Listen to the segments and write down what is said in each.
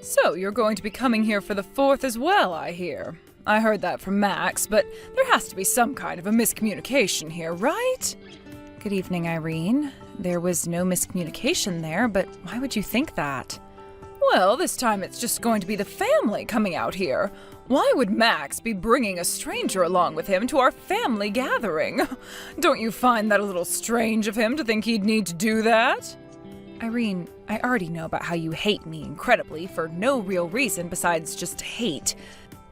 So, you're going to be coming here for the 4th as well, I hear. I heard that from Max, but there has to be some kind of a miscommunication here, right? Good evening, Irene. There was no miscommunication there, but why would you think that? Well, this time it's just going to be the family coming out here. Why would Max be bringing a stranger along with him to our family gathering? Don't you find that a little strange of him to think he'd need to do that? Irene, I already know about how you hate me incredibly for no real reason besides just hate.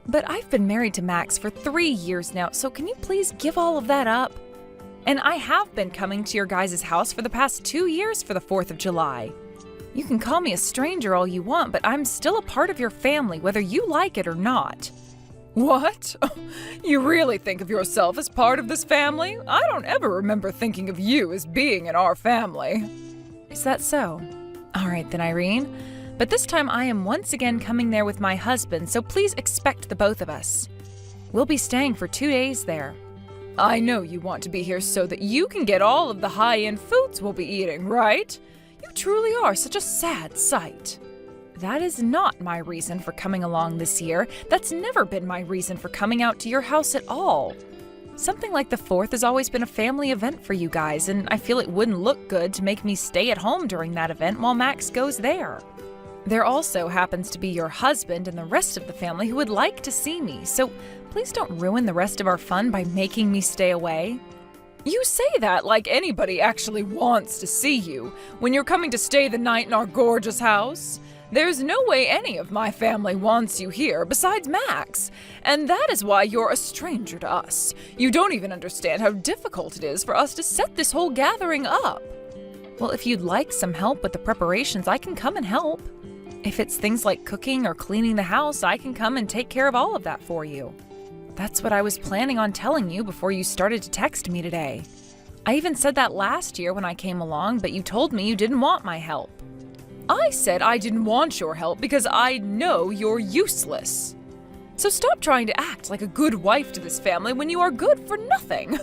But I've been married to Max for 3 years now, so can you please give all of that up? And I have been coming to your guys' house for the past 2 years for the 4th of July. You can call me a stranger all you want, but I'm still a part of your family, whether you like it or not. What? You really think of yourself as part of this family? I don't ever remember thinking of you as being in our family. Is that so? All right then, Irene. But this time I am once again coming there with my husband, so please expect the both of us. We'll be staying for 2 days there. I know you want to be here so that you can get all of the high-end foods we'll be eating, right? You truly are such a sad sight. That is not my reason for coming along this year. That's never been my reason for coming out to your house at all. Something like the 4th has always been a family event for you guys, and I feel it wouldn't look good to make me stay at home during that event while Max goes there. There also happens to be your husband and the rest of the family who would like to see me, so please don't ruin the rest of our fun by making me stay away. You say that like anybody actually wants to see you when you're coming to stay the night in our gorgeous house. There's no way any of my family wants you here besides Max, and that is why you're a stranger to us. You don't even understand how difficult it is for us to set this whole gathering up. Well, if you'd like some help with the preparations, I can come and help. If it's things like cooking or cleaning the house, I can come and take care of all of that for you. That's what I was planning on telling you before you started to text me today. I even said that last year when I came along, but you told me you didn't want my help. I said I didn't want your help because I know you're useless. So stop trying to act like a good wife to this family when you are good for nothing.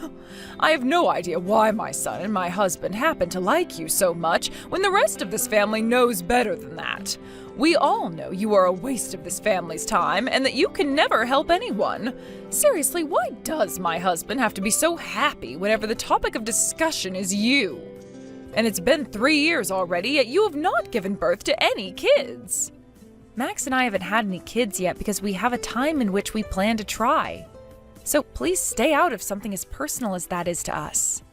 I have no idea why my son and my husband happen to like you so much when the rest of this family knows better than that. We all know you are a waste of this family's time and that you can never help anyone. Seriously, why does my husband have to be so happy whenever the topic of discussion is you? And it's been 3 years already, yet you have not given birth to any kids. Max and I haven't had any kids yet because we have a time in which we plan to try. So please stay out of something as personal as that is to us.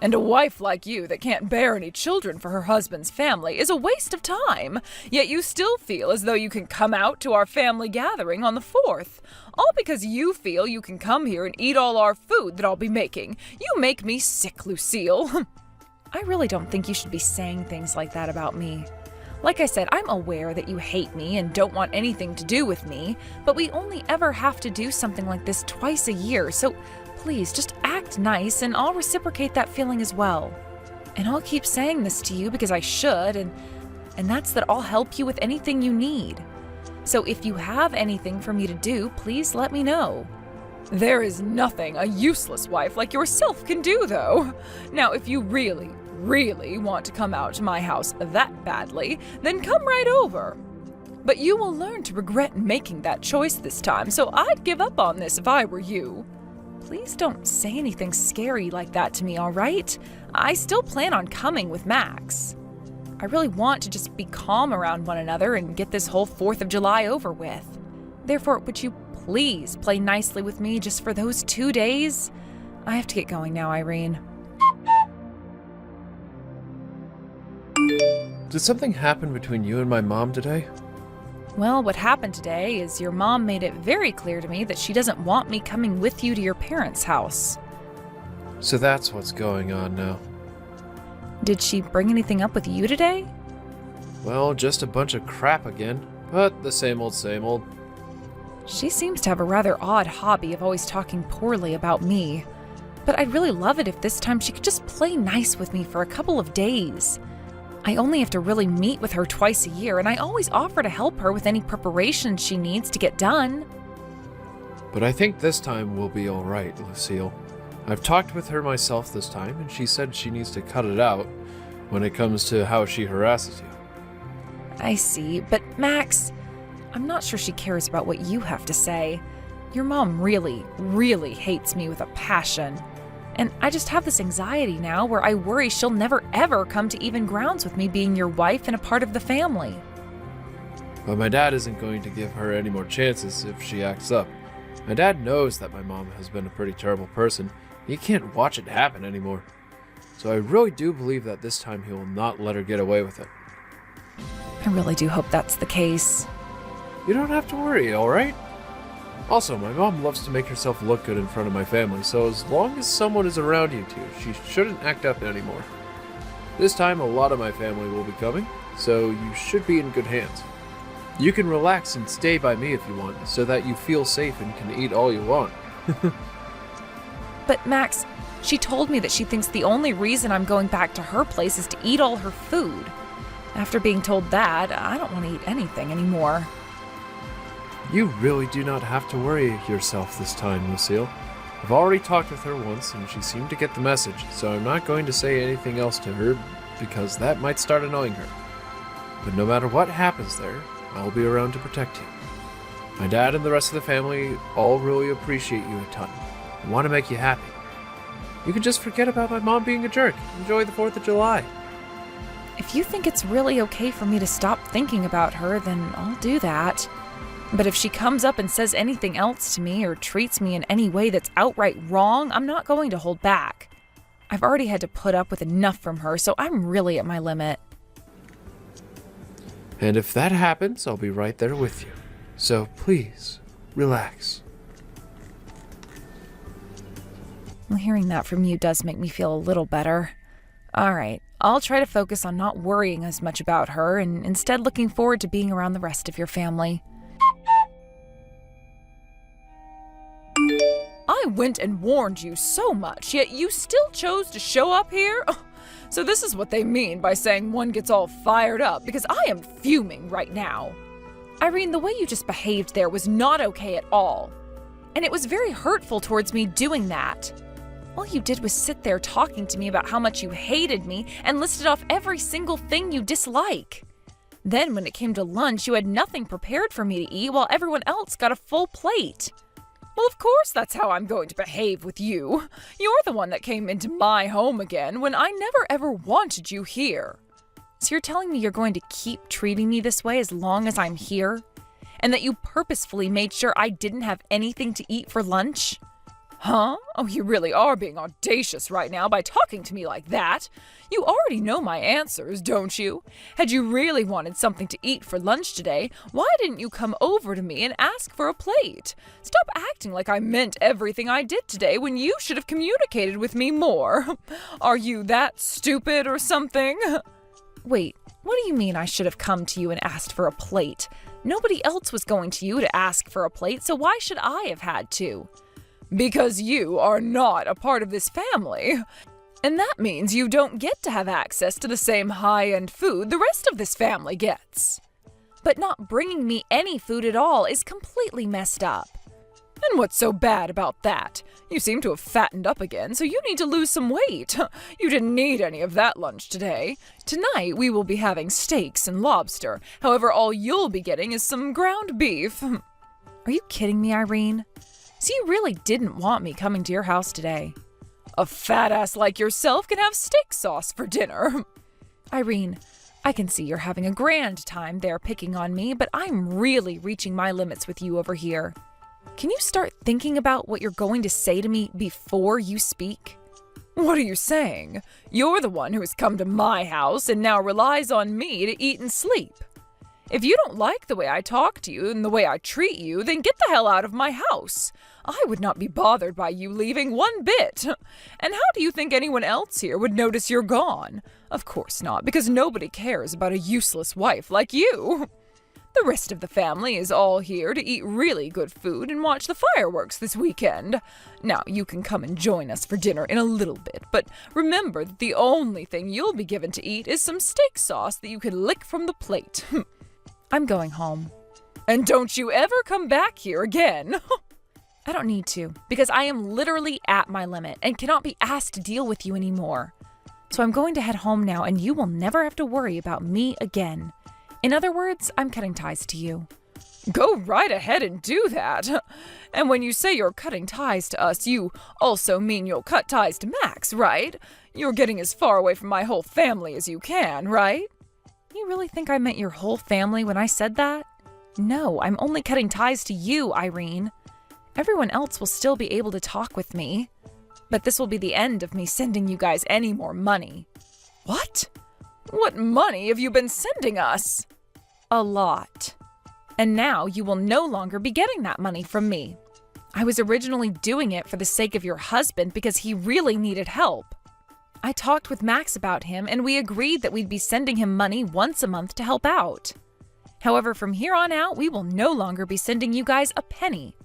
And a wife like you that can't bear any children for her husband's family is a waste of time, yet you still feel as though you can come out to our family gathering on the 4th, all because you feel you can come here and eat all our food that I'll be making. You make me sick, Lucille. I really don't think you should be saying things like that about me. Like I said, I'm aware that you hate me and don't want anything to do with me, but we only ever have to do something like this twice a year, so please just act nice and I'll reciprocate that feeling as well. And I'll keep saying this to you because I should, and that's that I'll help you with anything you need. So if you have anything for me to do, please let me know. There is nothing a useless wife like yourself can do, though. Now, if you really want to come out to my house that badly, then come right over. But you will learn to regret making that choice this time, so I'd give up on this if I were you. Please don't say anything scary like that to me, all right? I still plan on coming with Max. I really want to just be calm around one another and get this whole 4th of July over with. Therefore, would you please play nicely with me just for those 2 days? I have to get going now, Irene. Did something happen between you and my mom today? Well, what happened today is your mom made it very clear to me that she doesn't want me coming with you to your parents' house. So that's what's going on now. Did she bring anything up with you today? Well, just a bunch of crap again, but the same old, same old. She seems to have a rather odd hobby of always talking poorly about me. But I'd really love it if this time she could just play nice with me for a couple of days. I only have to really meet with her twice a year, and I always offer to help her with any preparations she needs to get done. But I think this time we'll be alright, Lucille. I've talked with her myself this time, and she said she needs to cut it out when it comes to how she harasses you. I see, but Max, I'm not sure she cares about what you have to say. Your mom really, really hates me with a passion. And I just have this anxiety now where I worry she'll never ever come to even grounds with me being your wife and a part of the family. But my dad isn't going to give her any more chances if she acts up. My dad knows that my mom has been a pretty terrible person. He can't watch it happen anymore. So I really do believe that this time he will not let her get away with it. I really do hope that's the case. You don't have to worry, alright? Also, my mom loves to make herself look good in front of my family, so as long as someone is around you two, she shouldn't act up anymore. This time, a lot of my family will be coming, so you should be in good hands. You can relax and stay by me if you want, so that you feel safe and can eat all you want. But Max, she told me that she thinks the only reason I'm going back to her place is to eat all her food. After being told that, I don't want to eat anything anymore. You really do not have to worry yourself this time, Lucille. I've already talked with her once, and she seemed to get the message, so I'm not going to say anything else to her, because that might start annoying her. But no matter what happens there, I'll be around to protect you. My dad and the rest of the family all really appreciate you a ton, and want to make you happy. You can just forget about my mom being a jerk. Enjoy the 4th of July. If you think it's really okay for me to stop thinking about her, then I'll do that. But if she comes up and says anything else to me or treats me in any way that's outright wrong, I'm not going to hold back. I've already had to put up with enough from her, so I'm really at my limit. And if that happens, I'll be right there with you. So please, relax. Well, hearing that from you does make me feel a little better. All right, I'll try to focus on not worrying as much about her and instead looking forward to being around the rest of your family. I went and warned you so much, yet you still chose to show up here? So this is what they mean by saying one gets all fired up, because I am fuming right now. Irene, the way you just behaved there was not okay at all. And it was very hurtful towards me doing that. All you did was sit there talking to me about how much you hated me and listed off every single thing you dislike. Then when it came to lunch, you had nothing prepared for me to eat while everyone else got a full plate. Well, of course that's how I'm going to behave with you. You're the one that came into my home again when I never ever wanted you here. So you're telling me you're going to keep treating me this way as long as I'm here? And that you purposefully made sure I didn't have anything to eat for lunch? Huh? Oh, you really are being audacious right now by talking to me like that. You already know my answers, don't you? Had you really wanted something to eat for lunch today, why didn't you come over to me and ask for a plate? Stop acting like I meant everything I did today when you should have communicated with me more. Are you that stupid or something? Wait, what do you mean I should have come to you and asked for a plate? Nobody else was going to you to ask for a plate, so why should I have had to? Because you are not a part of this family. And that means you don't get to have access to the same high-end food the rest of this family gets. But not bringing me any food at all is completely messed up. And what's so bad about that? You seem to have fattened up again, so you need to lose some weight. You didn't need any of that lunch today. Tonight we will be having steaks and lobster. However, all you'll be getting is some ground beef. Are you kidding me, Irene? So you really didn't want me coming to your house today. A fat ass like yourself can have steak sauce for dinner. Irene, I can see you're having a grand time there picking on me, but I'm really reaching my limits with you over here. Can you start thinking about what you're going to say to me before you speak? What are you saying? You're the one who has come to my house and now relies on me to eat and sleep. If you don't like the way I talk to you and the way I treat you, then get the hell out of my house. I would not be bothered by you leaving one bit. And how do you think anyone else here would notice you're gone? Of course not, because nobody cares about a useless wife like you. The rest of the family is all here to eat really good food and watch the fireworks this weekend. Now, you can come and join us for dinner in a little bit, but remember that the only thing you'll be given to eat is some steak sauce that you can lick from the plate. I'm going home. And don't you ever come back here again. I don't need to, because I am literally at my limit and cannot be asked to deal with you anymore. So I'm going to head home now, and you will never have to worry about me again. In other words, I'm cutting ties to you. Go right ahead and do that. And when you say you're cutting ties to us, you also mean you'll cut ties to Max, right? You're getting as far away from my whole family as you can, right? You really think I meant your whole family when I said that? No, I'm only cutting ties to you, Irene. Everyone else will still be able to talk with me. But this will be the end of me sending you guys any more money. What? What money have you been sending us? A lot. And now you will no longer be getting that money from me. I was originally doing it for the sake of your husband because he really needed help. I talked with Max about him and we agreed that we'd be sending him money once a month to help out. However, from here on out, we will no longer be sending you guys a penny.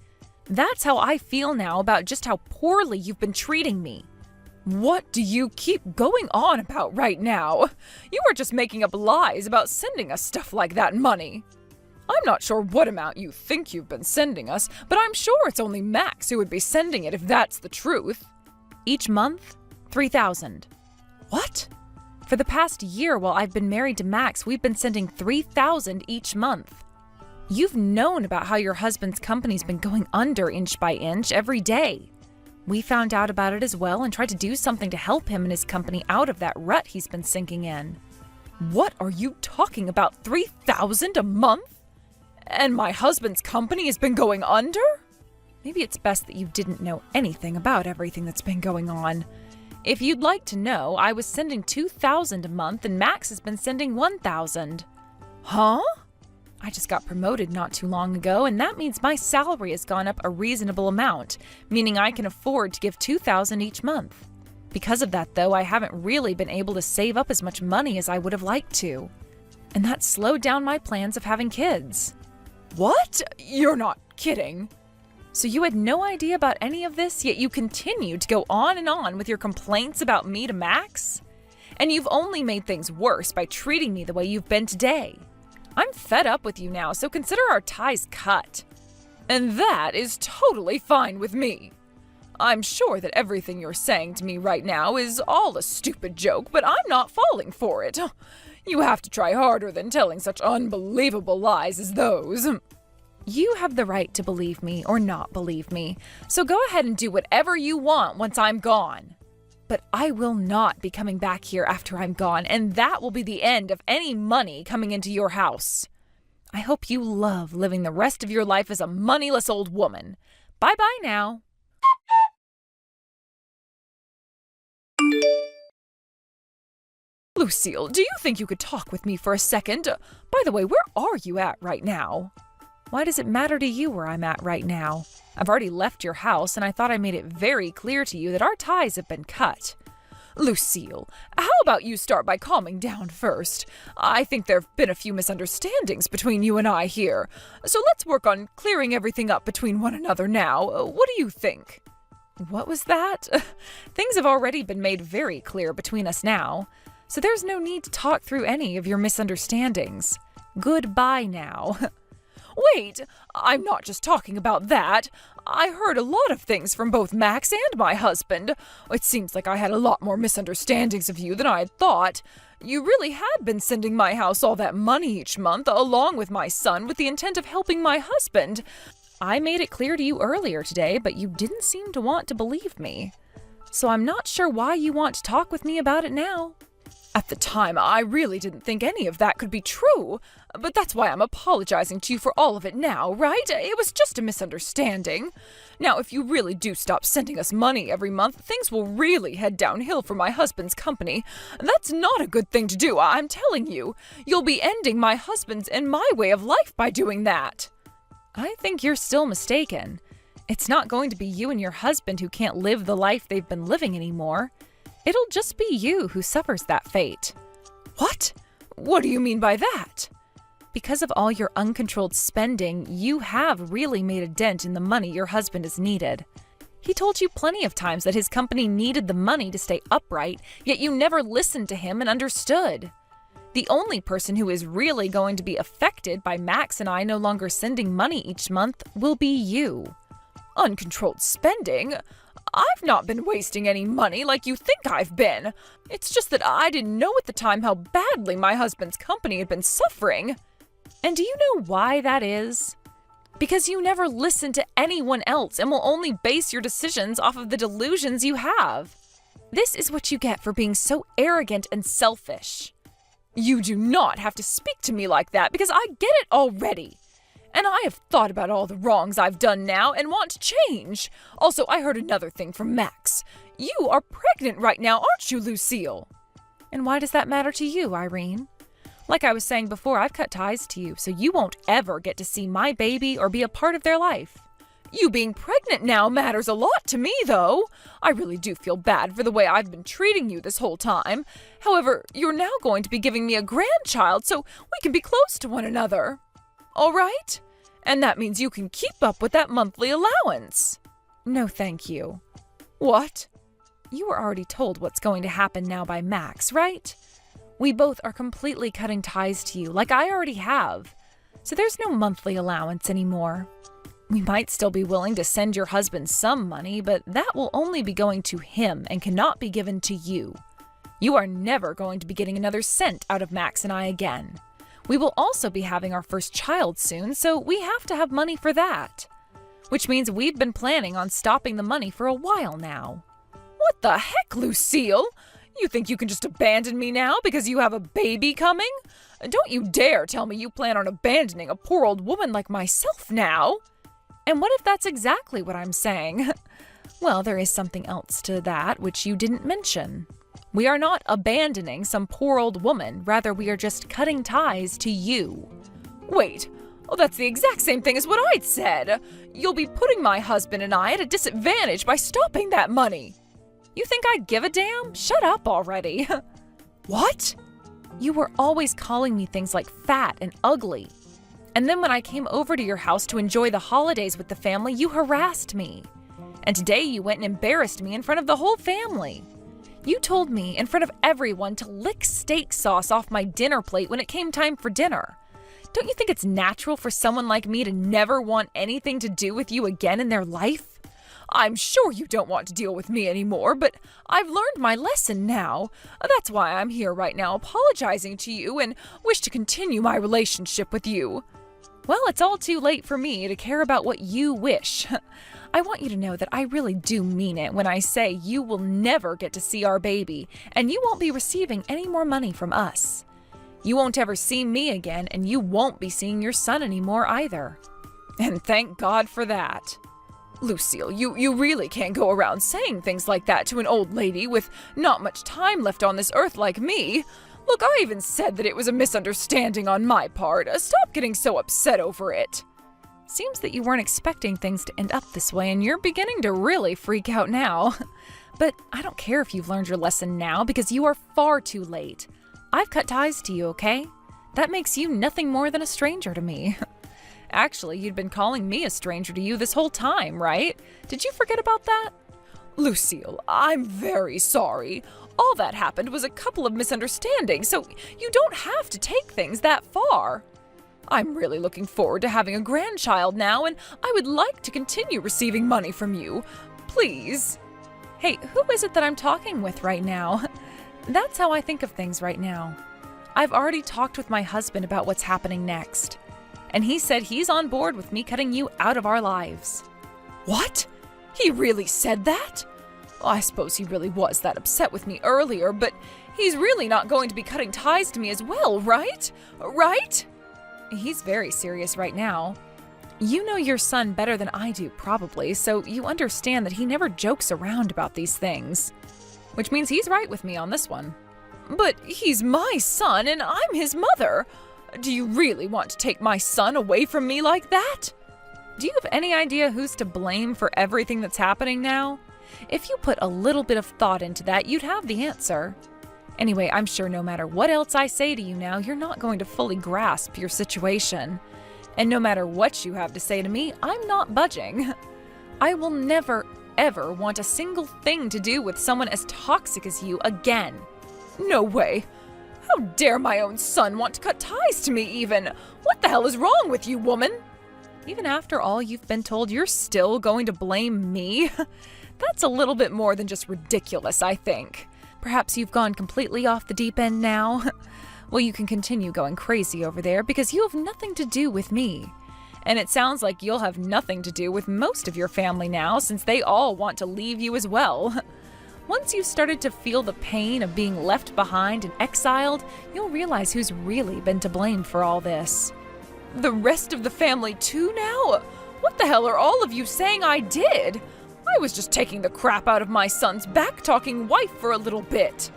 That's how I feel now about just how poorly you've been treating me. What do you keep going on about right now? You are just making up lies about sending us stuff like that money. I'm not sure what amount you think you've been sending us, but I'm sure it's only Max who would be sending it if that's the truth. Each month, $3,000. What? For the past year while I've been married to Max, we've been sending $3,000 each month. You've known about how your husband's company's been going under inch by inch every day. We found out about it as well and tried to do something to help him and his company out of that rut he's been sinking in. What are you talking about? $3,000 a month? And my husband's company has been going under? Maybe it's best that you didn't know anything about everything that's been going on. If you'd like to know, I was sending $2,000 a month and Max has been sending $1,000. Huh? I just got promoted not too long ago, and that means my salary has gone up a reasonable amount, meaning I can afford to give $2,000 each month. Because of that, though, I haven't really been able to save up as much money as I would have liked to. And that slowed down my plans of having kids. What? You're not kidding. So you had no idea about any of this, yet you continued to go on and on with your complaints about me to Max? And you've only made things worse by treating me the way you've been today. I'm fed up with you now, so consider our ties cut. And that is totally fine with me. I'm sure that everything you're saying to me right now is all a stupid joke, but I'm not falling for it. You have to try harder than telling such unbelievable lies as those. You have the right to believe me or not believe me, so go ahead and do whatever you want once I'm gone. But I will not be coming back here after I'm gone, and that will be the end of any money coming into your house. I hope you love living the rest of your life as a moneyless old woman. Bye-bye now. Lucille, do you think you could talk with me for a second? By the way, where are you at right now? Why does it matter to you where I'm at right now? I've already left your house, and I thought I made it very clear to you that our ties have been cut. Lucille, how about you start by calming down first? I think there have been a few misunderstandings between you and I here, so let's work on clearing everything up between one another now. What do you think? What was that? Things have already been made very clear between us now, so there's no need to talk through any of your misunderstandings. Goodbye now. Wait, I'm not just talking about that. I heard a lot of things from both Max and my husband. It seems like I had a lot more misunderstandings of you than I had thought. You really had been sending my house all that money each month, along with my son, with the intent of helping my husband. I made it clear to you earlier today, but you didn't seem to want to believe me. So I'm not sure why you want to talk with me about it now. At the time, I really didn't think any of that could be true, but that's why I'm apologizing to you for all of it now, right? It was just a misunderstanding. Now, if you really do stop sending us money every month, things will really head downhill for my husband's company. That's not a good thing to do, I'm telling you. You'll be ending my husband's and my way of life by doing that. I think you're still mistaken. It's not going to be you and your husband who can't live the life they've been living anymore. It'll just be you who suffers that fate. What? What do you mean by that? Because of all your uncontrolled spending, you have really made a dent in the money your husband has needed. He told you plenty of times that his company needed the money to stay upright, yet you never listened to him and understood. The only person who is really going to be affected by Max and I no longer sending money each month will be you. Uncontrolled spending? I've not been wasting any money like you think I've been. It's just that I didn't know at the time how badly my husband's company had been suffering. And do you know why that is? Because you never listen to anyone else and will only base your decisions off of the delusions you have. This is what you get for being so arrogant and selfish. You do not have to speak to me like that because I get it already. And I have thought about all the wrongs I've done now and want to change. Also, I heard another thing from Max. You are pregnant right now, aren't you, Lucille? And why does that matter to you, Irene? Like I was saying before, I've cut ties to you, so you won't ever get to see my baby or be a part of their life. You being pregnant now matters a lot to me, though. I really do feel bad for the way I've been treating you this whole time. However, you're now going to be giving me a grandchild, so we can be close to one another. All right? And that means you can keep up with that monthly allowance. No, thank you. What? You were already told what's going to happen now by Max, right? We both are completely cutting ties to you, like I already have. So there's no monthly allowance anymore. We might still be willing to send your husband some money, but that will only be going to him and cannot be given to you. You are never going to be getting another cent out of Max and I again. We will also be having our first child soon, so we have to have money for that. Which means we've been planning on stopping the money for a while now. What the heck, Lucille? You think you can just abandon me now because you have a baby coming? Don't you dare tell me you plan on abandoning a poor old woman like myself now. And what if that's exactly what I'm saying? Well, there is something else to that which you didn't mention. We are not abandoning some poor old woman, rather we are just cutting ties to you. Wait, that's the exact same thing as what I'd said. You'll be putting my husband and I at a disadvantage by stopping that money. You think I'd give a damn? Shut up already. What? You were always calling me things like fat and ugly. And then when I came over to your house to enjoy the holidays with the family, you harassed me. And today you went and embarrassed me in front of the whole family. You told me in front of everyone to lick steak sauce off my dinner plate when it came time for dinner. Don't you think it's natural for someone like me to never want anything to do with you again in their life? I'm sure you don't want to deal with me anymore, but I've learned my lesson now. That's why I'm here right now apologizing to you and wish to continue my relationship with you. Well, it's all too late for me to care about what you wish. I want you to know that I really do mean it when I say you will never get to see our baby, and you won't be receiving any more money from us. You won't ever see me again, and you won't be seeing your son anymore either. And thank God for that. Lucille, you really can't go around saying things like that to an old lady with not much time left on this earth like me. Look, I even said that it was a misunderstanding on my part. Stop getting so upset over it. Seems that you weren't expecting things to end up this way, and you're beginning to really freak out now. But I don't care if you've learned your lesson now, because you are far too late. I've cut ties to you, okay? That makes you nothing more than a stranger to me. Actually, you'd been calling me a stranger to you this whole time, right? Did you forget about that? Lucille, I'm very sorry. All that happened was a couple of misunderstandings, so you don't have to take things that far. I'm really looking forward to having a grandchild now, and I would like to continue receiving money from you. Please. Hey, who is it that I'm talking with right now? That's how I think of things right now. I've already talked with my husband about what's happening next, and he said he's on board with me cutting you out of our lives. What? He really said that? Well, I suppose he really was that upset with me earlier, but he's really not going to be cutting ties to me as well, right? Right? He's very serious right now. You know your son better than I do, probably, so you understand that he never jokes around about these things. Which means he's right with me on this one. But he's my son and I'm his mother. Do you really want to take my son away from me like that? Do you have any idea who's to blame for everything that's happening now? If you put a little bit of thought into that, you'd have the answer. Anyway, I'm sure no matter what else I say to you now, you're not going to fully grasp your situation. And no matter what you have to say to me, I'm not budging. I will never, ever want a single thing to do with someone as toxic as you again. No way. How dare my own son want to cut ties to me even? What the hell is wrong with you, woman? Even after all you've been told, you're still going to blame me? That's a little bit more than just ridiculous, I think. Perhaps you've gone completely off the deep end now. Well, you can continue going crazy over there because you have nothing to do with me. And it sounds like you'll have nothing to do with most of your family now, since they all want to leave you as well. Once you've started to feel the pain of being left behind and exiled, you'll realize who's really been to blame for all this. The rest of the family too now? What the hell are all of you saying I did? I was just taking the crap out of my son's back-talking wife for a little bit.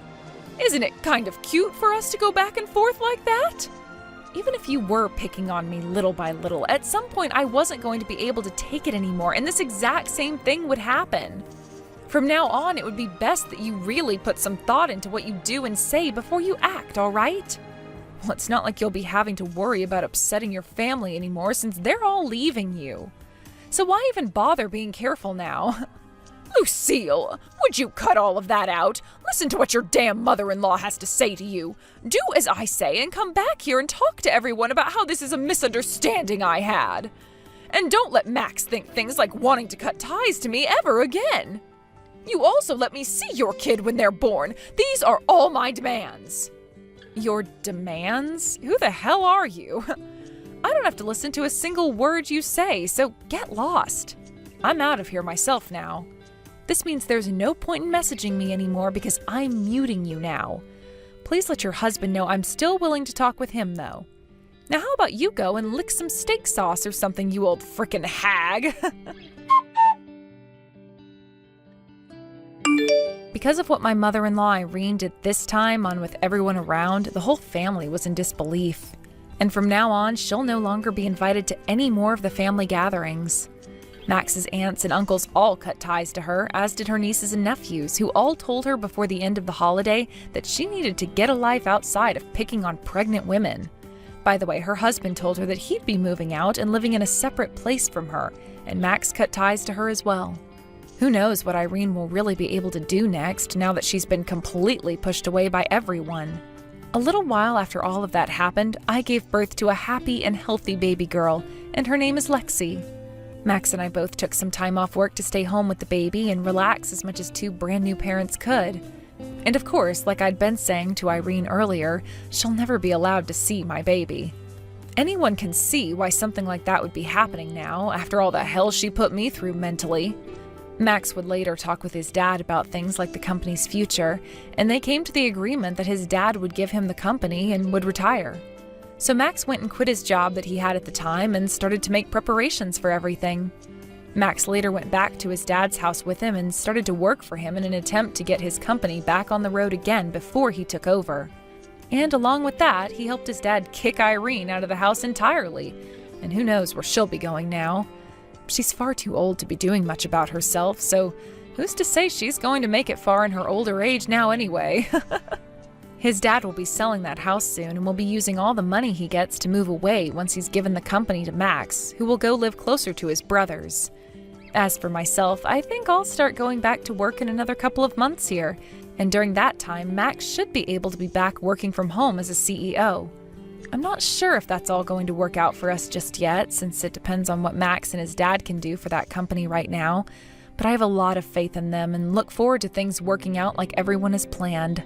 Isn't it kind of cute for us to go back and forth like that? Even if you were picking on me little by little, at some point I wasn't going to be able to take it anymore, and this exact same thing would happen. From now on, it would be best that you really put some thought into what you do and say before you act, all right? Well, it's not like you'll be having to worry about upsetting your family anymore since they're all leaving you. So why even bother being careful now? Lucille, would you cut all of that out? Listen to what your damn mother-in-law has to say to you. Do as I say and come back here and talk to everyone about how this is a misunderstanding I had. And don't let Max think things like wanting to cut ties to me ever again. You also let me see your kid when they're born. These are all my demands. Your demands? Who the hell are you? I don't have to listen to a single word you say, so get lost. I'm out of here myself now. This means there's no point in messaging me anymore because I'm muting you now. Please let your husband know I'm still willing to talk with him, though. Now how about you go and lick some steak sauce or something, you old frickin' hag? Because of what my mother-in-law Irene did this time on with everyone around, the whole family was in disbelief. And from now on, she'll no longer be invited to any more of the family gatherings. Max's aunts and uncles all cut ties to her, as did her nieces and nephews, who all told her before the end of the holiday that she needed to get a life outside of picking on pregnant women. By the way, her husband told her that he'd be moving out and living in a separate place from her, and Max cut ties to her as well. Who knows what Irene will really be able to do next now that she's been completely pushed away by everyone. A little while after all of that happened, I gave birth to a happy and healthy baby girl, and her name is Lexi. Max and I both took some time off work to stay home with the baby and relax as much as two brand new parents could. And of course, like I'd been saying to Irene earlier, she'll never be allowed to see my baby. Anyone can see why something like that would be happening now, after all the hell she put me through mentally. Max would later talk with his dad about things like the company's future, and they came to the agreement that his dad would give him the company and would retire. So Max went and quit his job that he had at the time and started to make preparations for everything. Max later went back to his dad's house with him and started to work for him in an attempt to get his company back on the road again before he took over. And along with that, he helped his dad kick Irene out of the house entirely. And who knows where she'll be going now. She's far too old to be doing much about herself, so who's to say she's going to make it far in her older age now anyway? His dad will be selling that house soon and will be using all the money he gets to move away once he's given the company to Max, who will go live closer to his brothers. As for myself, I think I'll start going back to work in another couple of months here, and during that time, Max should be able to be back working from home as a CEO. I'm not sure if that's all going to work out for us just yet, since it depends on what Max and his dad can do for that company right now, but I have a lot of faith in them and look forward to things working out like everyone has planned.